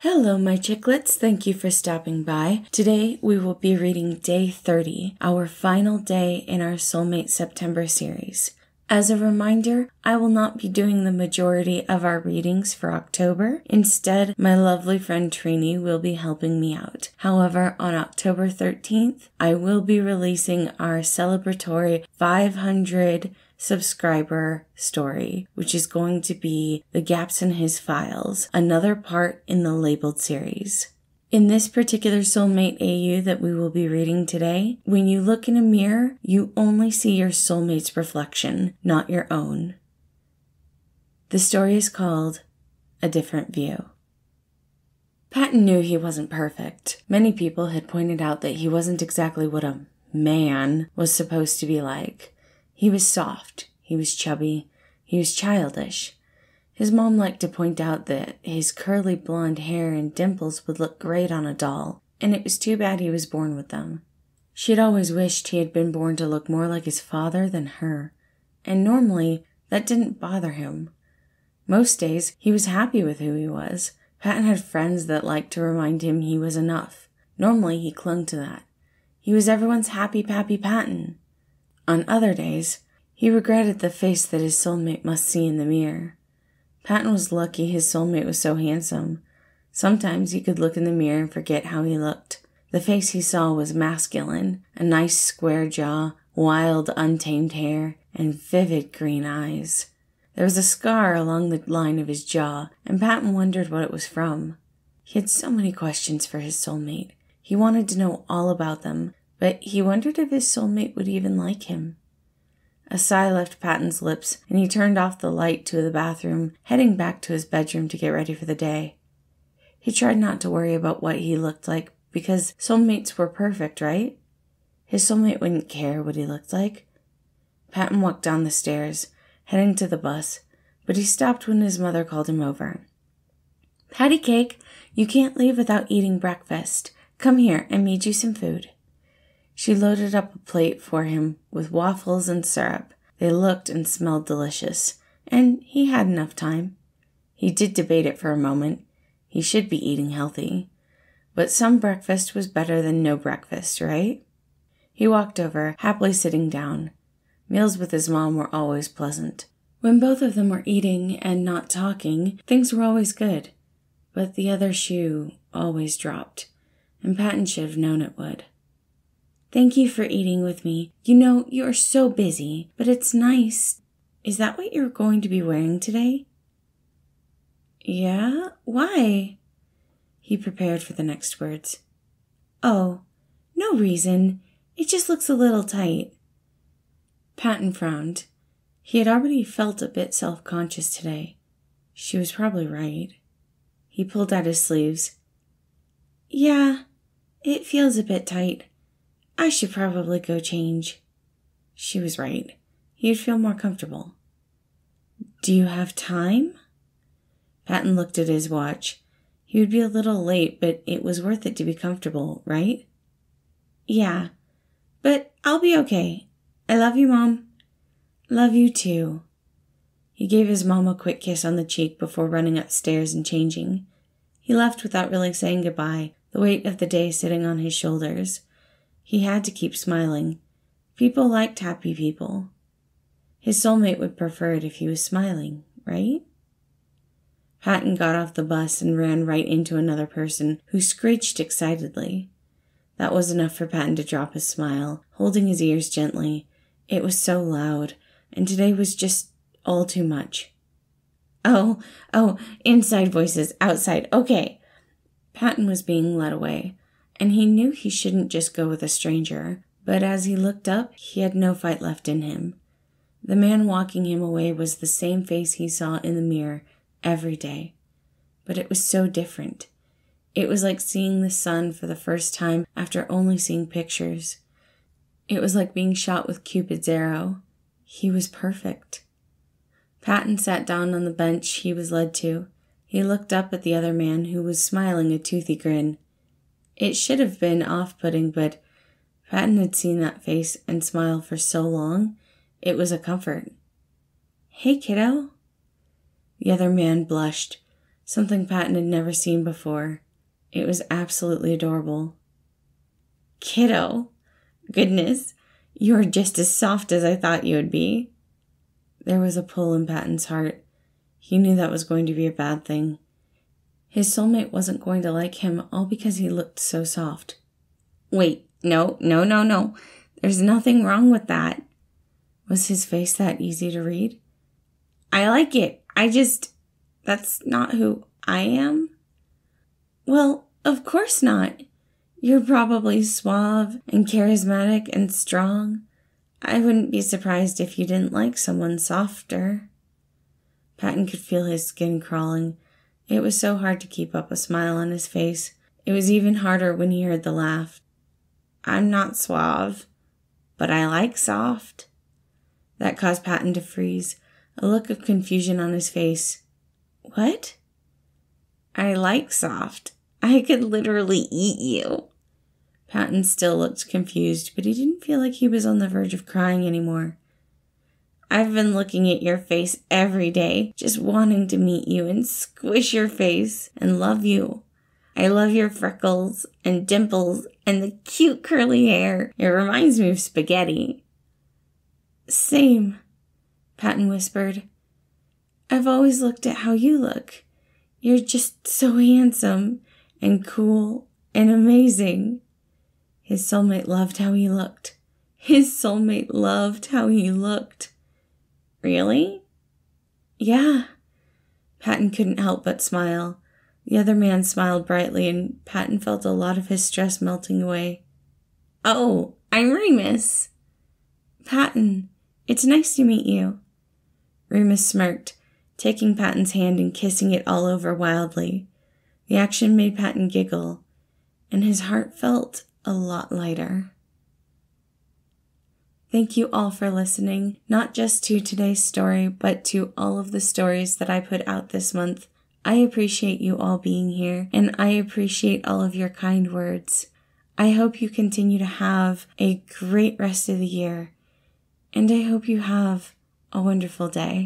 Hello, my chicklets. Thank you for stopping by. Today, we will be reading Day 30, our final day in our Soulmate September series. As a reminder, I will not be doing the majority of our readings for October. Instead, my lovely friend Trini will be helping me out. However, on October 13th, I will be releasing our celebratory 500 subscriber story, which is going to be The Gaps in His Files, another part in the Labeled series. In this particular soulmate AU that we will be reading today, when you look in a mirror, you only see your soulmate's reflection, not your own. The story is called A Different View. Patton knew he wasn't perfect. Many people had pointed out that he wasn't exactly what a man was supposed to be like. He was soft, he was chubby, he was childish. His mom liked to point out that his curly blonde hair and dimples would look great on a doll, and it was too bad he was born with them. She had always wished he had been born to look more like his father than her, and normally that didn't bother him. Most days he was happy with who he was. Patton had friends that liked to remind him he was enough. Normally he clung to that. He was everyone's happy pappy Patton. On other days, he regretted the face that his soulmate must see in the mirror. Patton was lucky his soulmate was so handsome. Sometimes he could look in the mirror and forget how he looked. The face he saw was masculine, a nice square jaw, wild, untamed hair, and vivid green eyes. There was a scar along the line of his jaw, and Patton wondered what it was from. He had so many questions for his soulmate. He wanted to know all about them, but he wondered if his soulmate would even like him. A sigh left Patton's lips, and he turned off the light to the bathroom, heading back to his bedroom to get ready for the day. He tried not to worry about what he looked like, because soulmates were perfect, right? His soulmate wouldn't care what he looked like. Patton walked down the stairs, heading to the bus, but he stopped when his mother called him over. "Patty Cake, you can't leave without eating breakfast. Come here, I made you some food." She loaded up a plate for him with waffles and syrup. They looked and smelled delicious, and he had enough time. He did debate it for a moment. He should be eating healthy. But some breakfast was better than no breakfast, right? He walked over, happily sitting down. Meals with his mom were always pleasant. When both of them were eating and not talking, things were always good. But the other shoe always dropped, and Patton should have known it would. "Thank you for eating with me. You know, you are so busy, but it's nice. Is that what you're going to be wearing today?" "Yeah? Why?" He prepared for the next words. "Oh, no reason. It just looks a little tight." Patton frowned. He had already felt a bit self-conscious today. She was probably right. He pulled out his sleeves. "Yeah, it feels a bit tight. I should probably go change." She was right. He'd feel more comfortable. "Do you have time?" Patton looked at his watch. He would be a little late, but it was worth it to be comfortable, right? "Yeah, but I'll be okay. I love you, Mom." "Love you too." He gave his mom a quick kiss on the cheek before running upstairs and changing. He left without really saying goodbye, the weight of the day sitting on his shoulders. He had to keep smiling. People liked happy people. His soulmate would prefer it if he was smiling, right? Patton got off the bus and ran right into another person who screeched excitedly. That was enough for Patton to drop his smile, holding his ears gently. It was so loud, and today was just all too much. Oh, inside voices, outside, okay. Patton was being led away, and he knew he shouldn't just go with a stranger, but as he looked up, he had no fight left in him. The man walking him away was the same face he saw in the mirror every day, but it was so different. It was like seeing the sun for the first time after only seeing pictures. It was like being shot with Cupid's arrow. He was perfect. Patton sat down on the bench he was led to. He looked up at the other man who was smiling a toothy grin. It should have been off-putting, but Patton had seen that face and smile for so long, it was a comfort. "Hey, kiddo." The other man blushed. something Patton had never seen before. It was absolutely adorable. Kiddo, goodness, you're just as soft as I thought you would be. There was a pull in Patton's heart. He knew that was going to be a bad thing. His soulmate wasn't going to like him all because he looked so soft. Wait, no. There's nothing wrong with that. Was his face that easy to read? I like it. That's not who I am. Well, of course not. You're probably suave and charismatic and strong. I wouldn't be surprised if you didn't like someone softer. Patton could feel his skin crawling. It was so hard to keep up a smile on his face. It was even harder when he heard the laugh. I'm not suave, but I like soft. That caused Patton to freeze, a look of confusion on his face. What? I like soft. I could literally eat you. Patton still looked confused, but he didn't feel like he was on the verge of crying anymore. I've been looking at your face every day, just wanting to meet you and squish your face and love you. I love your freckles and dimples and the cute curly hair. It reminds me of spaghetti. Same, Patton whispered. I've always looked at how you look. You're just so handsome and cool and amazing. His soulmate loved how he looked. Really? Yeah. Patton couldn't help but smile. The other man smiled brightly, and Patton felt a lot of his stress melting away. Oh, I'm Remus. Patton, it's nice to meet you. Remus smirked, taking Patton's hand and kissing it all over wildly. The action made Patton giggle, and his heart felt a lot lighter. Thank you all for listening, not just to today's story, but to all of the stories that I put out this month. I appreciate you all being here, and I appreciate all of your kind words. I hope you continue to have a great rest of the year, and I hope you have a wonderful day.